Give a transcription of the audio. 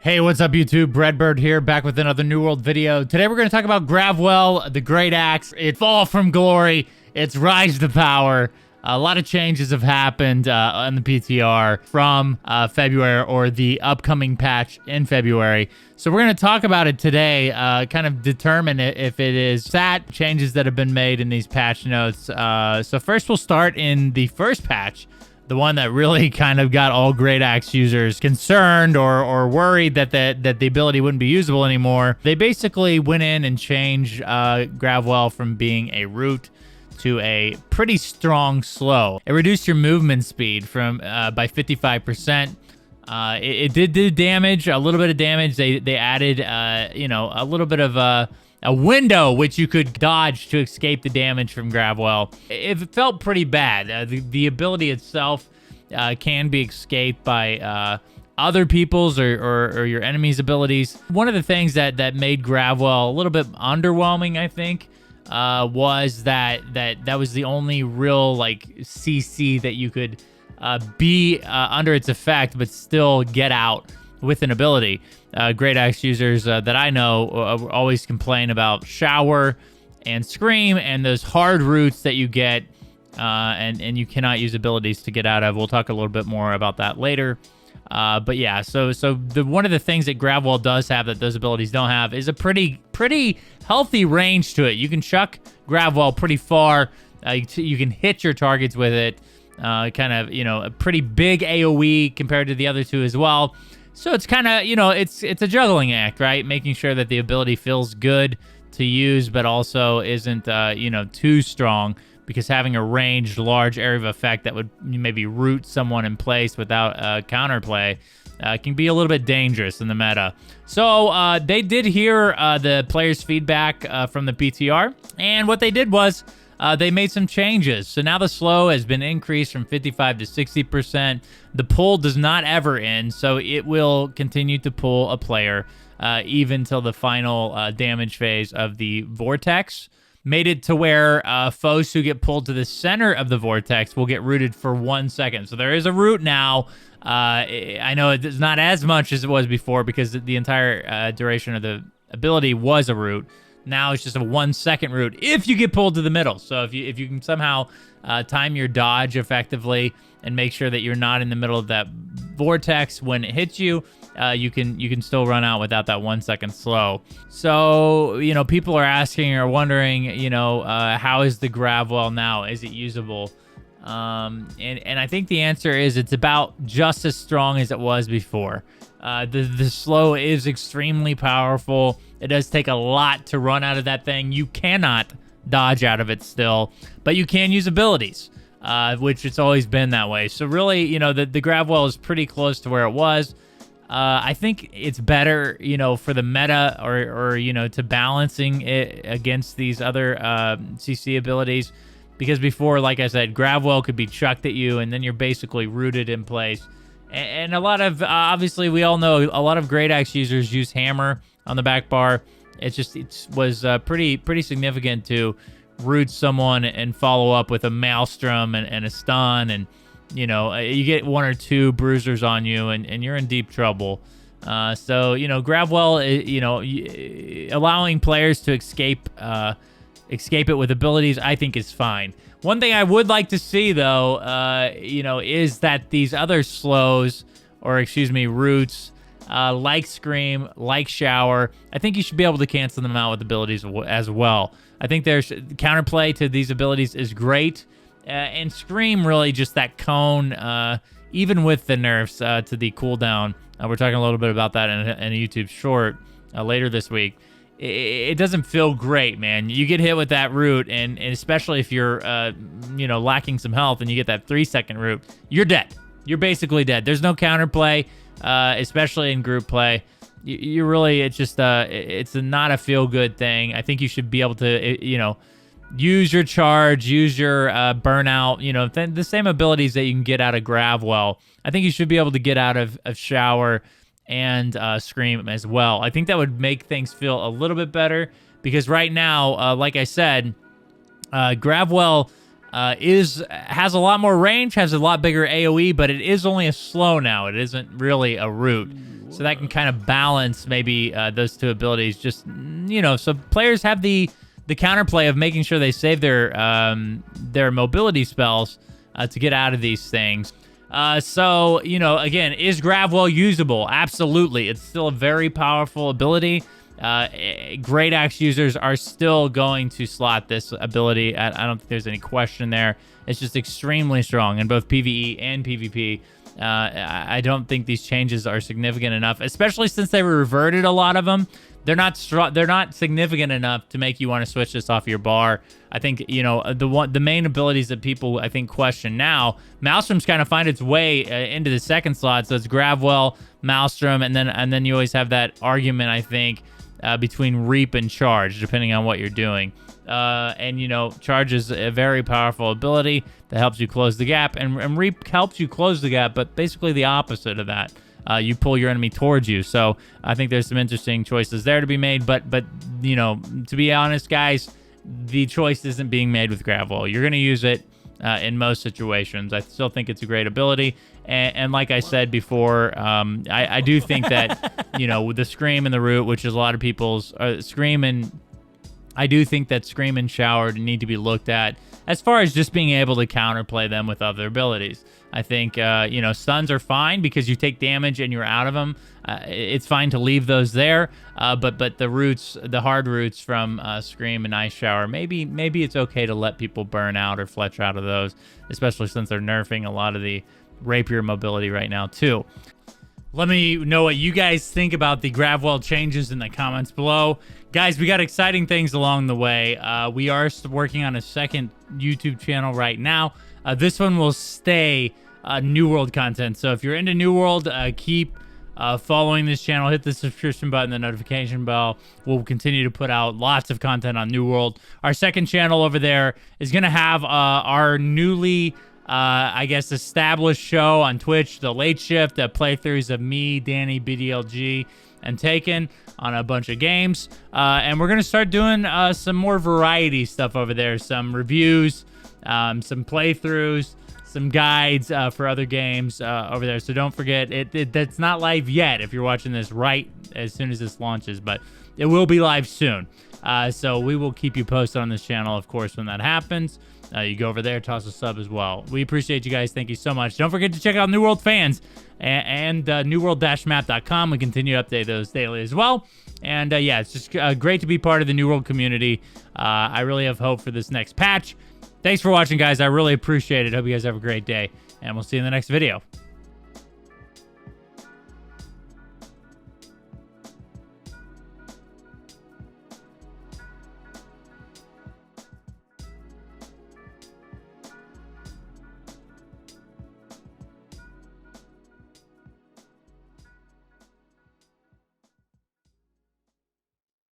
Hey, what's up YouTube? Redbird here, back with another New World video. Today we're going to talk about Gravwell, the Great Axe, its fall from glory, its rise to power. A lot of changes have happened on the PTR from February, or the upcoming patch in February. So we're going to talk about it today, kind of determine if it is stat changes that have been made in these patch notes. So first we'll start in the first patch, the one that really kind of got all Great Axe users concerned or worried that the ability wouldn't be usable anymore. They basically went in and changed Gravwell from being a root to a pretty strong slow. It reduced your movement speed from by 55%. It did do damage, a little bit of damage. They added a little bit of a window which you could dodge to escape the damage from Gravwell. It felt pretty bad. The ability itself can be escaped by other people's or your enemy's abilities. One of the things that made Gravwell a little bit underwhelming, I think, was that was the only real CC that you could be under its effect but still get out with an ability. Great Axe users that I know always complain about Shower and Scream and those hard roots that you get, and you cannot use abilities to get out of. We'll talk a little bit more about that later. But yeah, so one of the things that Gravwell does have that those abilities don't have is a pretty healthy range to it. You can chuck Gravwell pretty far. You can hit your targets with it. Kind of, a pretty big AoE compared to the other two as well. So it's kind of, it's a juggling act, right? Making sure that the ability feels good to use, but also isn't, too strong, because having a ranged large area of effect that would maybe root someone in place without counterplay can be a little bit dangerous in the meta. So they did hear the players' feedback from the PTR, and what they did was they made some changes. So now the slow has been increased from 55 to 60%. The pull does not ever end, so it will continue to pull a player even till the final damage phase of the vortex. Made it to where foes who get pulled to the center of the vortex will get rooted for 1 second. So there is a root now. I know it's not as much as it was before, because the entire duration of the ability was a root. Now it's just a 1 second root if you get pulled to the middle. So if you can somehow time your dodge effectively and make sure that you're not in the middle of that vortex when it hits you, you can still run out without that 1 second slow. So people are asking or wondering, how is the Gravwell now? Is it usable? And I think the answer is it's about just as strong as it was before. The slow is extremely powerful. It does take a lot to run out of that thing. You cannot dodge out of it still, but you can use abilities, which it's always been that way. So really, the Gravwell is pretty close to where it was. I think it's better, for the meta or to balancing it against these other CC abilities, because before, like I said, Gravwell could be chucked at you and then you're basically rooted in place. And a lot of, obviously, we all know a lot of Great Axe users use Hammer on the back bar. It was pretty significant to root someone and follow up with a Maelstrom and a stun, and you get 1 or 2 bruisers on you and you're in deep trouble. So Gravwell, allowing players to escape it with abilities, I think is fine. One thing I would like to see, though, is that these other slows, or roots, like Scream, like Shower, I think you should be able to cancel them out with abilities as well. I think there's counterplay to these abilities is great, and Scream, really just that cone, even with the nerfs to the cooldown. We're talking a little bit about that in a YouTube short later this week. It doesn't feel great, man. You get hit with that root, and especially if you're, lacking some health, and you get that 3 second root, you're dead. You're basically dead. There's no counterplay, especially in group play. You really, it's just, it's not a feel good thing. I think you should be able to, use your charge, use your burnout, the same abilities that you can get out of Gravwell. I think you should be able to get out of Shower and Scream as well. I think that would make things feel a little bit better, because right now, like I said, Gravwell has a lot more range, has a lot bigger AoE, but it is only a slow now. It isn't really a root. So that can kind of balance maybe those two abilities. Just, so players have the counterplay of making sure they save their mobility spells to get out of these things. So, again, is Gravwell usable? Absolutely. It's still a very powerful ability. Great Axe users are still going to slot this ability. I don't think there's any question there. It's just extremely strong in both PvE and PvP. I don't think these changes are significant enough, especially since they reverted a lot of them. They're not significant enough to make you want to switch this off your bar. I think, the main abilities that people, I think, question now, Maelstrom's kind of find its way into the second slot. So it's Gravwell, Maelstrom, and then you always have that argument, I think, between Reap and Charge, depending on what you're doing. And Charge is a very powerful ability that helps you close the gap, and Reap helps you close the gap, but basically the opposite of that. You pull your enemy towards you. So I think there's some interesting choices there to be made. But to be honest, guys, the choice isn't being made with Gravwell. You're going to use it in most situations. I still think it's a great ability. And like I said before, I do think that, with the Scream and the Root, which is a lot of people's Scream, and I do think that Scream and Shower need to be looked at as far as just being able to counterplay them with other abilities. I think, stuns are fine because you take damage and you're out of them. It's fine to leave those there. But the roots, the hard roots from Scream and Ice Shower, maybe it's okay to let people burn out or fletch out of those, especially since they're nerfing a lot of the rapier mobility right now too. Let me know what you guys think about the Gravwell changes in the comments below. Guys, we got exciting things along the way. We are working on a second YouTube channel right now. This one will stay New World content. So if you're into New World, keep following this channel. Hit the subscription button, the notification bell. We'll continue to put out lots of content on New World. Our second channel over there is going to have our newly established show on Twitch, The Late Shift, playthroughs of me, Danny, BDLG, and Taken on a bunch of games. And we're going to start doing some more variety stuff over there. Some reviews, some playthroughs, some guides for other games over there. So don't forget, that's not live yet if you're watching this right as soon as this launches, but it will be live soon. So we will keep you posted on this channel, of course, when that happens. You go over there, toss a sub as well. We appreciate you guys. Thank you so much. Don't forget to check out New World Fans and newworld-map.com. We continue to update those daily as well. And it's just great to be part of the New World community. I really have hope for this next patch. Thanks for watching, guys. I really appreciate it. Hope you guys have a great day, and we'll see you in the next video.